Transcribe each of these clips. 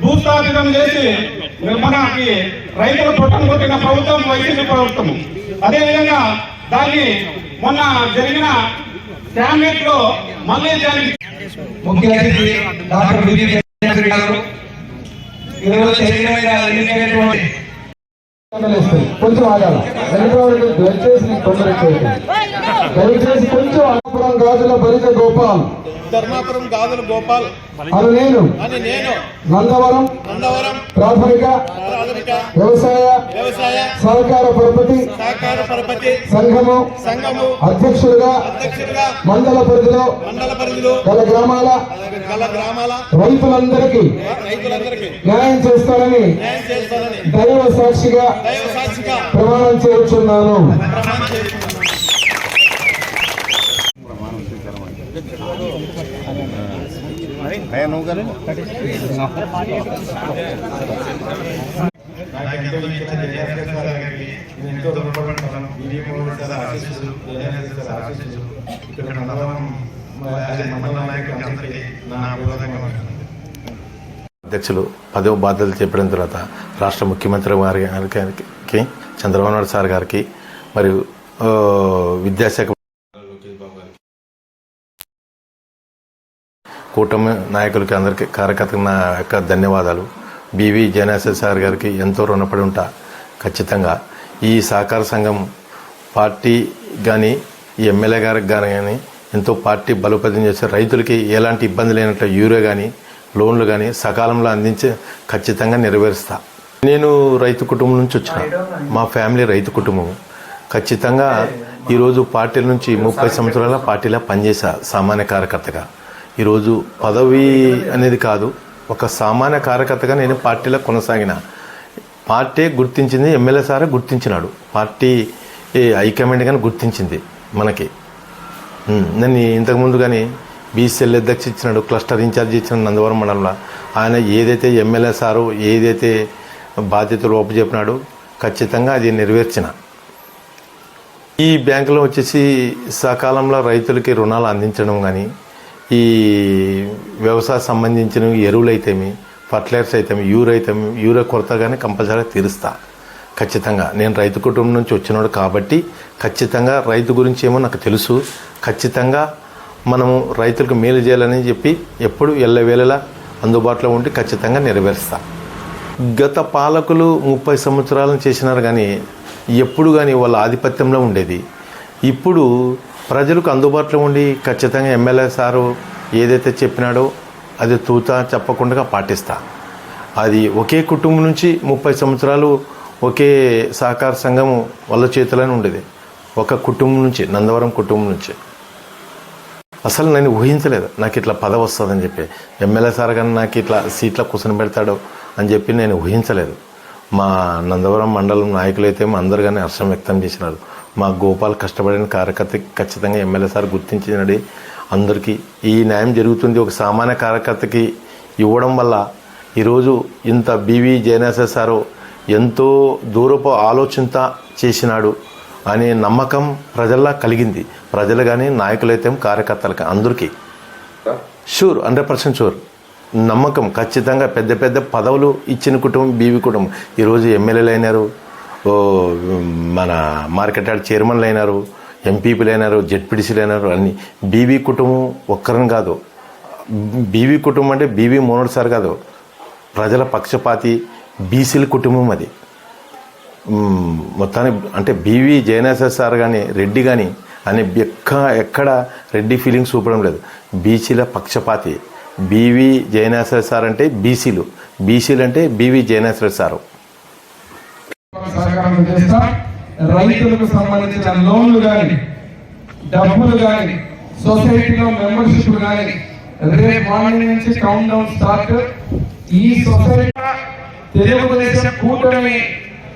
భూస్థాపితం చేసి మనకి రైతుల పొట్టం కొట్టిన ప్రభుత్వం వైసీపీ ప్రభుత్వం. అదేవిధంగా దాన్ని మొన్న జరిగిన క్యాబినెట్ లో మళ్ళీ దానికి ముఖ్య అతిథి డాక్టర్ కొంచెం ఆగాల దయచేసి కొంచెం అన్నపురం గాజుల బలిజ గోపాల్ ధర్మాపురం గాజుల గోపాల్ అని నేను నందవరం ప్రాథమిక వ్యవసాయ సహకార పరపతి సంఘము అధ్యక్షుడిగా మండల పరిధిలో గల గ్రామాల రైతులందరికీ న్యాయం చేస్తానని దైవ సాక్షిగా ప్రమాణం చేస్తున్నాను. అధ్యక్షులు పదవి బాధ్యతలు చెప్పిన తర్వాత రాష్ట్ర ముఖ్యమంత్రి గారికి చంద్రబాబు నాయుడు సార్ గారికి మరియు విద్యాశాఖ కూటమి నాయకులకి అందరికీ కార్యకర్తలకు నా యొక్క ధన్యవాదాలు. బివి జయనాథ్ సార్ గారికి ఎంతో రుణపడి ఉంటా. ఖచ్చితంగా ఈ సహకార సంఘం పార్టీ కానీ ఈ ఎమ్మెల్యే గారికి కానీ ఎంతో పార్టీ బలోపేతం చేసే రైతులకి ఎలాంటి ఇబ్బంది లేనట్టు యూరియా కానీ లోన్లు కానీ సకాలంలో అందించి ఖచ్చితంగా నెరవేరుస్తా. నేను రైతు కుటుంబం నుంచి వచ్చిన, మా ఫ్యామిలీ రైతు కుటుంబం. ఖచ్చితంగా ఈరోజు పార్టీల నుంచి 30 సంవత్సరాల పార్టీలో పనిచేసా సామాన్య కార్యకర్తగా. ఈరోజు పదవి అనేది కాదు, ఒక సామాన్య కార్యకర్తగా నేను పార్టీలో కొనసాగిన. పార్టీ గుర్తించింది, ఎమ్మెల్యే సారే గుర్తించినాడు, పార్టీ హైకమాండ్ కానీ గుర్తించింది మనకి. నన్ను ఇంతకుముందు కానీ బీసీఎల్ అధ్యక్ష ఇచ్చినాడు, క్లస్టర్ ఇన్ఛార్జ్ ఇచ్చినాడు నందవరం మండలంలో. ఆయన ఏదైతే ఎమ్మెల్యే సారు ఏదైతే బాధ్యతలు ఒప్పచెప్పినాడు ఖచ్చితంగా అది నెరవేర్చిన. ఈ బ్యాంకులో వచ్చేసి సకాలంలో రైతులకి రుణాలు అందించడం కానీ, ఈ వ్యవసాయ సంబంధించిన ఎరువులు అయితేమి, ఫర్టిలైజర్స్ అయితేమి, యూరియా కొరత కానీ కంపల్సరీగా తీరుస్తా. ఖచ్చితంగా నేను రైతు కుటుంబం నుంచి వచ్చినాడు కాబట్టి ఖచ్చితంగా రైతు గురించి ఏమో నాకు తెలుసు. ఖచ్చితంగా మనము రైతులకు మేలు చేయాలని చెప్పి ఎప్పుడు ఎల్లవేళలా అందుబాటులో ఉండి ఖచ్చితంగా నెరవేరుస్తా. గత పాలకులు 30 సంవత్సరాలను చేసినారు కానీ ఎప్పుడు కానీ వాళ్ళ ఆధిపత్యంలో ఉండేది. ఇప్పుడు ప్రజలకు అందుబాటులో ఉండి ఖచ్చితంగా ఎమ్మెల్యే సారు ఏదైతే చెప్పినాడో అది తూతా చెప్పకుండా పాటిస్తా. అది ఒకే కుటుంబం నుంచి 30 సంవత్సరాలు ఒకే సహకార సంఘం వాళ్ళ చేతిలోనే ఉండేది. ఒక కుటుంబం నుంచి, నందవరం కుటుంబం నుంచి. అసలు నేను ఊహించలేదు నాకు ఇట్లా పదవి వస్తుందని చెప్పి. ఎమ్మెల్యే సార్ కానీ నాకు ఇట్లా సీట్లో కూర్చొని పెడతాడు అని చెప్పి నేను ఊహించలేదు. మా నందవరం మండలం నాయకులైతే అందరు కానీ హర్షం వ్యక్తం చేసినారు. మా గోపాల్ కష్టపడిన కార్యకర్తకి ఖచ్చితంగా ఎమ్మెల్యే సార్ గుర్తించినది. అందరికీ ఈ న్యాయం జరుగుతుంది. ఒక సామాన్య కార్యకర్తకి ఇవ్వడం వల్ల ఈరోజు ఇంత బివి జయనాథ్ సారు ఎంతో దూరపు ఆలోచనతో చేసినాడు అనే నమ్మకం ప్రజల్లో కలిగింది. ప్రజలు కానీ నాయకులైతే కార్యకర్తలకి అందరికీ షూర్ 100% షూర్ నమ్మకం. ఖచ్చితంగా పెద్ద పెద్ద పదవులు ఇచ్చిన కుటుంబం బీవీ కుటుంబం. ఈరోజు ఎమ్మెల్యేలు అయినారు, మన మార్కెట్ యార్డ్ చైర్మన్లు అయినారు, ఎంపీపీలు అయినారు, జెడ్పీటీసీలు అయినారు. అన్ని బీవీ కుటుంబం ఒక్కరని కాదు. బీవీ కుటుంబం అంటే బీవీ మోనోడ్ సార్ కాదు, ప్రజల పక్షపాతి బీసీల కుటుంబం అది మొత్తానికి. అంటే బీవీ జయనాథ్ సార్ కానీ రెడ్డి కానీ అని ఎక్కడ రెడ్డి ఫీలింగ్స్ చూపడం లేదు. బీసీల పక్షపాతి బీవీ జయనాథ్ సార్ అంటే బీసీలు, బీసీలు అంటే బీవీ జయనాథ్ సారు. రైతులకు సంబంధించిన లోన్లు కానీ, డబ్బులు కానీ, సొసైటీలో మెంబర్షిప్ కానీ రేపు మార్నింగ్ నుంచి కౌంట్ డౌన్ స్టార్ట్. ఈ సొసైటీ తెలుగుదేశం కూటమి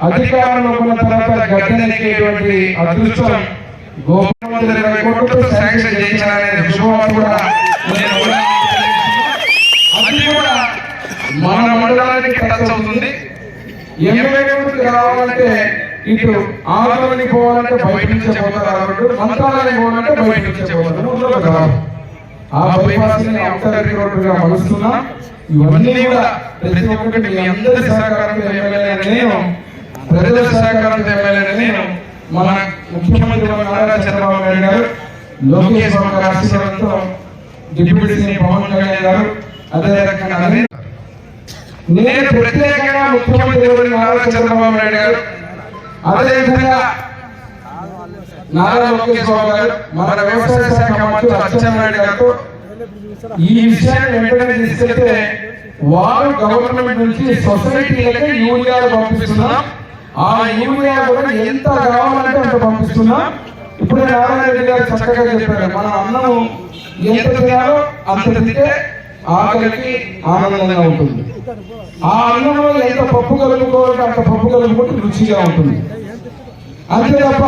అధికారంలో ఉన్న తర్వాత గడ్డనెక్కేటువంటి అదృష్టం గోపాల్ 20 కోట్లతో శాంక్షన్ చేయించాలనే శుభవార్త కూడా అది కూడా ఎమ్మెల్యేకి రావాలంటే ఇటు ఆంధ్రలోకి పోవాలంటే బయట నుంచే పోతారు కాబట్టి మంత్రాలయం పోవాలంటే బయట నుంచే పోతారు, ఊళ్ళోకి రావాలి. ఆ బైపాస్ ని ఔటర్ రోడ్డుగా మలుస్తున్నాం. ఇవన్నీ కూడా ప్రతి ఒక్కటి మీ అందరి సహకారంతో ఎమ్మెల్యే నేను, ప్రజల సహకారంతో ఎమ్మెల్యే నేను, మన ముఖ్యమంత్రి నారా చంద్రబాబు నాయుడు గారు, లోకేష్ బాబు గారి ఆశీర్వాదంతో డిప్యూటీ సీఎం పవన్ కళ్యాణ్ గారు, అదే రకంగా నేను ప్రత్యేకంగా ముఖ్యమంత్రి నారా చంద్రబాబు నాయుడు గారు, అదేవిధంగా నారా లోకేష్ బాబు గారు, మన వ్యవసాయ శాఖ మంత్రి అచ్చెన్నాయుడు గారు ఈ విషయాన్ని వెంటనే తీసుకెళ్తే వారు గవర్నమెంట్ నుంచి సొసైటీలకి యూరియాలు పంపిస్తున్నాం. ఆ యూరియా కూడా ఎంత కావాలంటే అంత పంపిస్తున్నాం. ఇప్పుడే నారాయణ రెడ్డి గారు చక్కగా చెప్పారు, మన అన్నం ఎంత తినాలో అంత తింటే ఆకలికి ఆనందంగా ఉంటుంది. ఆ అన్నంలో ఎంత పప్పు కలుపుకోవాలంటే అంత పప్పు కలుపుకుంటే రుచిగా ఉంటుంది. అంతే తప్ప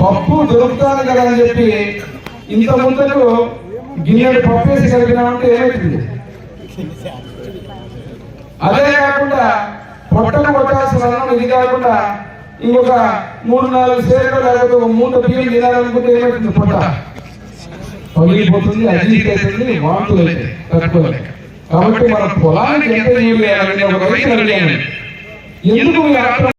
పప్పు దొరుకుతాను కదా అని చెప్పి ఇంత ముందుకు గిన్నెడు పప్పు వేసి కలిపినామంటే ఏమవుతుంది? అదే కాకుండా పొట్టను కొట్టాల్సిన అన్నం ఇది కాకుండా ఇంకొక 3-4 సేర్లు లేకపోతే ఒక మూట బియ్యం తినాలనుకుంటే ఏమవుతుంది? పొట్ట పగిలిపోతుంది, అజీర్తి అవుతుంది, వాంతులు అవుతాయి తట్టుకోలేక. కాబట్టి మన పొలానికి ఎంత యూరియా ఒక రైతు అడిగాను, ఎందుకు